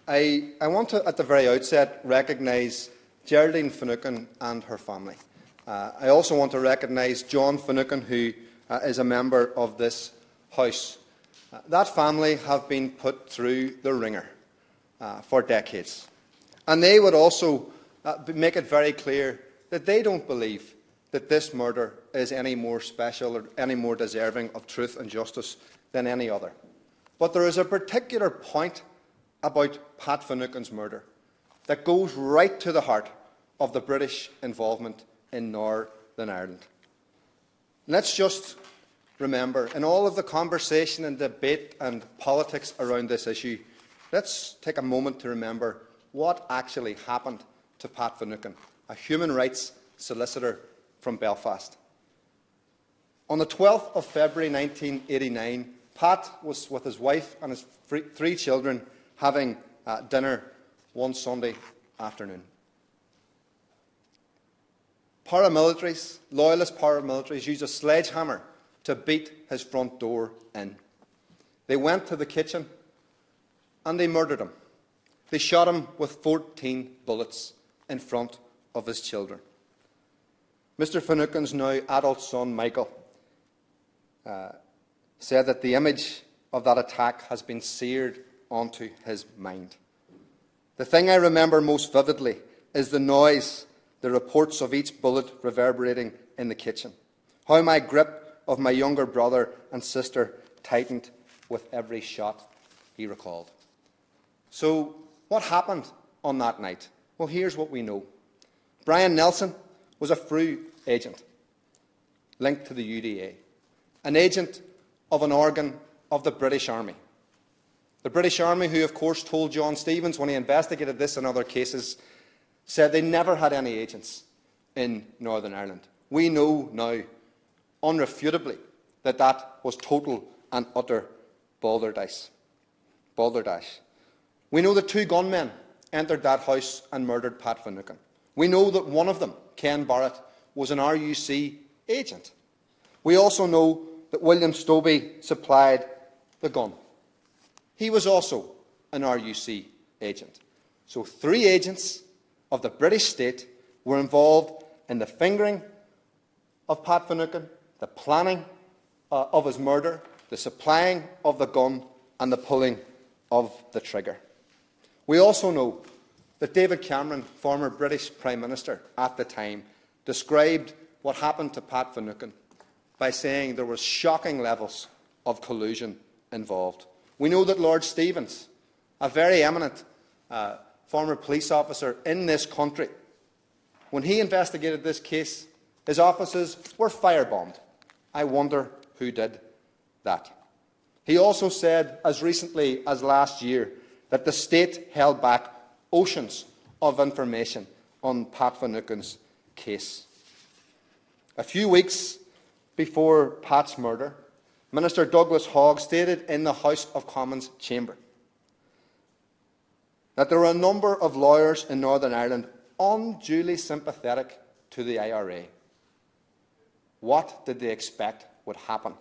I want to, at the very outset, recognise Geraldine Finucane and her family. I also want to recognise John Finucane, who is a member of this House. That family have been put through the ringer for decades. And they would also make it very clear that they don't believe that this murder is any more special or any more deserving of truth and justice than any other. But there is a particular point about Pat Finucane's murder that goes right to the heart of the British involvement in Northern Ireland. Let's just remember, in all of the conversation and debate and politics around this issue, let's take a moment to remember what actually happened to Pat Finucane, a human rights solicitor from Belfast. On the 12th of February 1989, Pat was with his wife and his three children having dinner one Sunday afternoon. Paramilitaries, loyalist paramilitaries, used a sledgehammer to beat his front door in. They went to the kitchen and they murdered him. They shot him with 14 bullets in front of his children. Mr. Finucane's now adult son, Michael, said that the image of that attack has been seared onto his mind. The thing I remember most vividly is the noise, the reports of each bullet reverberating in the kitchen. How my grip of my younger brother and sister tightened with every shot, he recalled. So, what happened on that night? Well, here's what we know. Brian Nelson was a FRU agent linked to the UDA, an agent of an organ of the British Army. The British Army, who of course told John Stevens when he investigated this and other cases, said they never had any agents in Northern Ireland. We know now, unrefutably, that that was total and utter balderdash. We know that two gunmen entered that house and murdered Pat Finucane. We know that one of them, Ken Barrett, was an RUC agent. We also know that William Stobie supplied the gun. He was also an RUC agent. So 3 agents of the British state were involved in the fingering of Pat Finucane, the planning of his murder, the supplying of the gun, and the pulling of the trigger. We also know that David Cameron, former British Prime Minister at the time, described what happened to Pat Finucane by saying there were shocking levels of collusion involved. We know that Lord Stevens, a very eminent former police officer in this country, when he investigated this case, his offices were firebombed. I wonder who did that. He also said, as recently as last year, that the state held back oceans of information on Pat Finucane's case. A few weeks before Pat's murder, Minister Douglas Hogg stated in the House of Commons chamber that there were a number of lawyers in Northern Ireland unduly sympathetic to the IRA. What did they expect would happen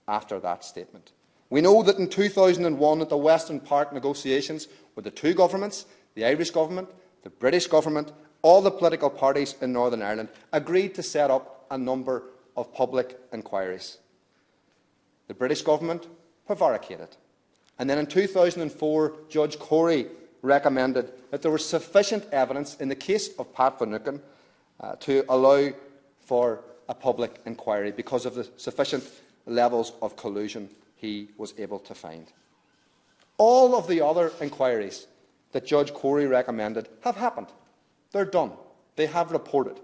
after that statement? We know that in 2001, at the Western Park negotiations with the two governments, the Irish government, the British government, all the political parties in Northern Ireland agreed to set up a number of public inquiries. The British government prevaricated. And then in 2004, Judge Corey recommended that there was sufficient evidence in the case of Pat Finucane to allow for a public inquiry because of the sufficient levels of collusion he was able to find. All of the other inquiries that Judge Corey recommended have happened. They're done. They have reported.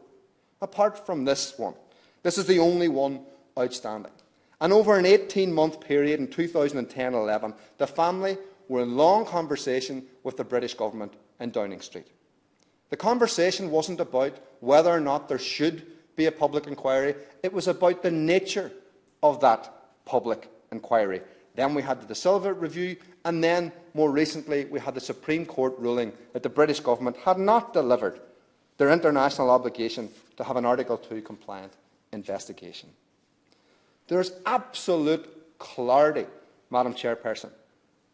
Apart from this one. This is the only one outstanding. And over an 18-month period in 2010-11, the family were in long conversation with the British government in Downing Street. The conversation wasn't about whether or not there should be a public inquiry. It was about the nature of that public inquiry. Then we had the De Silva review, and then, more recently, we had the Supreme Court ruling that the British government had not delivered their international obligation to have an Article 2 compliant investigation. There is absolute clarity, Madam Chairperson,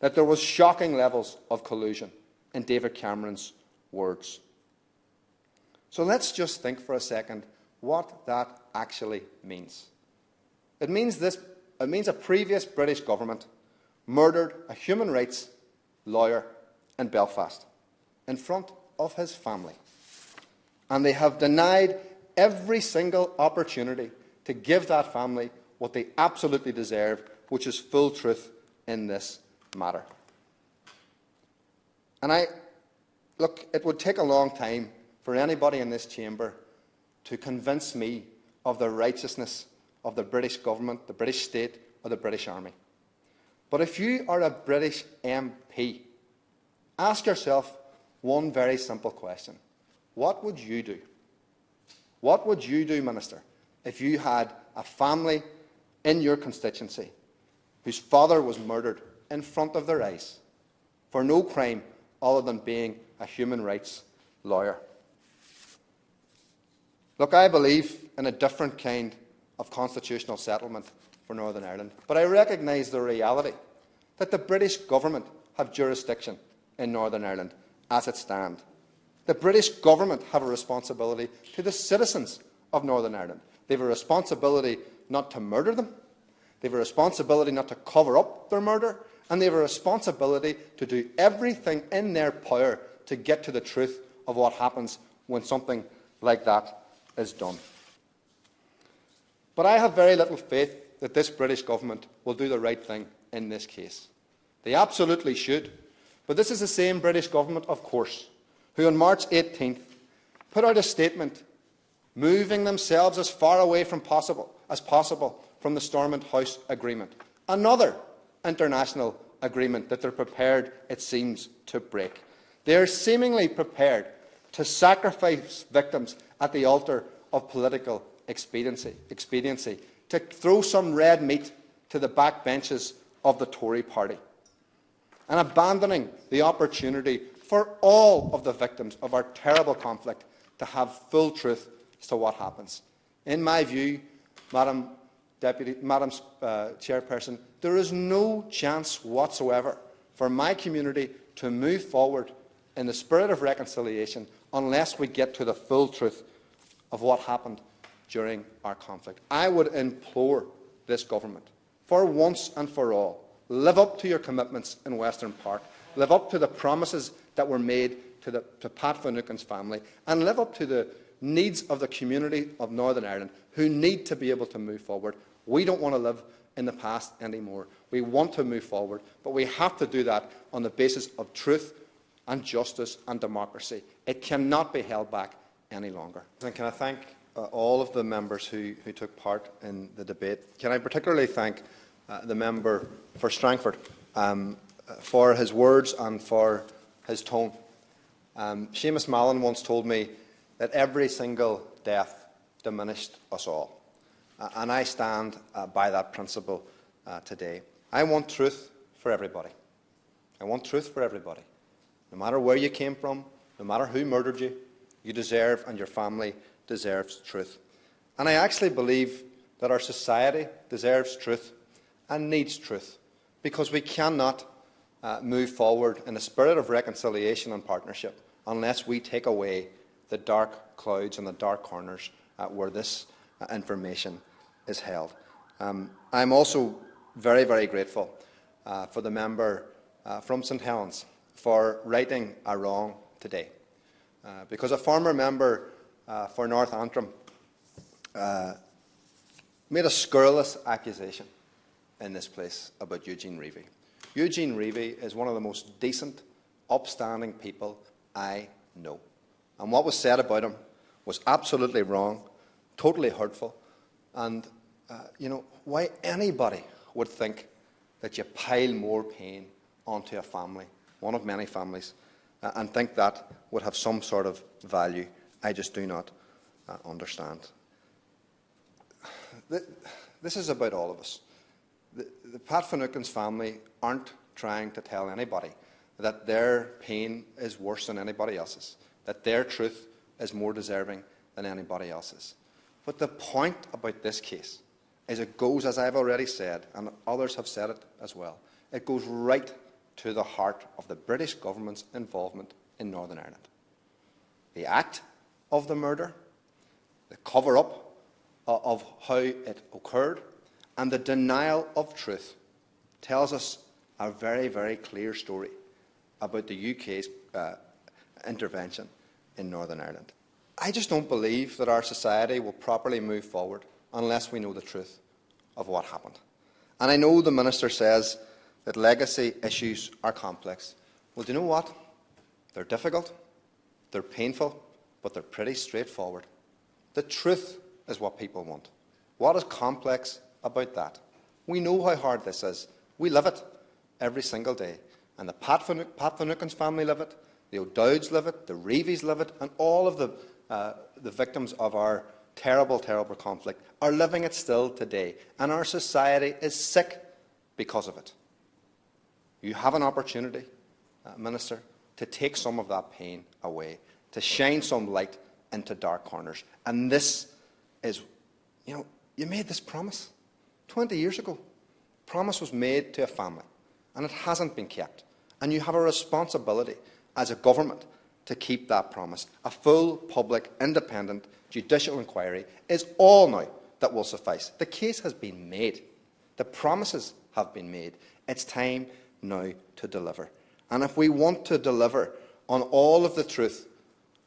that there was shocking levels of collusion in David Cameron's words. So let's just think for a second what that actually means. It means a previous British government murdered a human rights lawyer in Belfast in front of his family. And they have denied every single opportunity to give that family what they absolutely deserve, which is full truth in this matter. And look, it would take a long time for anybody in this chamber to convince me of the righteousness of the British government, the British state, or the British Army. But if you are a British MP, ask yourself one very simple question. What would you do? What would you do, Minister, if you had a family in your constituency whose father was murdered in front of their eyes for no crime other than being a human rights lawyer? Look, I believe in a different kind of constitutional settlement for Northern Ireland, but I recognise the reality that the British government have jurisdiction in Northern Ireland as it stands. The British government have a responsibility to the citizens of Northern Ireland. They have a responsibility not to murder them. They have a responsibility not to cover up their murder. And they have a responsibility to do everything in their power to get to the truth of what happens when something like that is done. But I have very little faith that this British government will do the right thing in this case. They absolutely should. But this is the same British government, of course, who on March 18th put out a statement moving themselves as far away as possible from the Stormont House Agreement, another international agreement that they're prepared, it seems, to break. They are seemingly prepared to sacrifice victims at the altar of political expediency, to throw some red meat to the backbenches of the Tory party, and abandoning the opportunity for all of the victims of our terrible conflict to have full truth as to what happens. In my view, Madam Chairperson, there is no chance whatsoever for my community to move forward in the spirit of reconciliation unless we get to the full truth of what happened during our conflict. I would implore this government, for once and for all, live up to your commitments in Western Park, live up to the promises that were made to Pat Finucane's family, and live up to the needs of the community of Northern Ireland who need to be able to move forward. We don't want to live in the past anymore. We want to move forward, but we have to do that on the basis of truth and justice and democracy. It cannot be held back any longer. And can I thank all of the members who took part in the debate. Can I particularly thank the member for Strangford for his words and for his tone. Seamus Mallon once told me that every single death diminished us all. And I stand by that principle today. I want truth for everybody. I want truth for everybody. No matter where you came from, no matter who murdered you, you deserve and your family deserves truth. And I actually believe that our society deserves truth and needs truth, because we cannot move forward in a spirit of reconciliation and partnership unless we take away the dark clouds and the dark corners where this information is held. I'm also very, very grateful for the member from St Helens for righting a wrong today, because a former member for North Antrim made a scurrilous accusation in this place about Eugene Reevy. Eugene Reevy is one of the most decent, upstanding people I know. And what was said about him was absolutely wrong, totally hurtful, and why anybody would think that you pile more pain onto a family, one of many families, and think that would have some sort of value, I just do not understand. This is about all of us. The Pat Finucane's family aren't trying to tell anybody that their pain is worse than anybody else's, that their truth is more deserving than anybody else's. But the point about this case is it goes, as I've already said, and others have said it as well, it goes right to the heart of the British government's involvement in Northern Ireland. The act of the murder, the cover-up of how it occurred, and the denial of truth tells us a very, very clear story about the UK's intervention in Northern Ireland. I just don't believe that our society will properly move forward unless we know the truth of what happened. And I know the Minister says that legacy issues are complex. Well, do you know what? They're difficult, they're painful, but they're pretty straightforward. The truth is what people want. What is complex about that? We know how hard this is. We live it every single day. And the Pat Finucane's family live it, the O'Dowds live it, the Reeves live it, and all of the victims of our terrible, terrible conflict are living it still today. And our society is sick because of it. You have an opportunity, Minister, to take some of that pain away, to shine some light into dark corners. And this is, you made this promise 20 years ago. Promise was made to a family, and it hasn't been kept. And you have a responsibility as a government to keep that promise. A full, public, independent judicial inquiry is all now that will suffice. The case has been made. The promises have been made. It's time now to deliver. And if we want to deliver on all of the truth,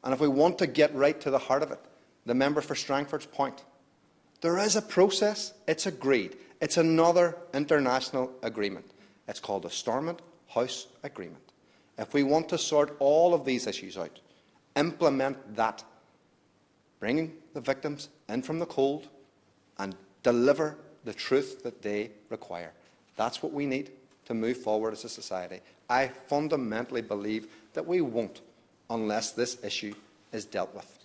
and if we want to get right to the heart of it, the member for Strangford's point, there is a process. It's agreed. It's another international agreement. It's called the Stormont House Agreement. If we want to sort all of these issues out, implement that, bringing the victims in from the cold and deliver the truth that they require. That's what we need to move forward as a society. I fundamentally believe that we won't unless this issue is dealt with.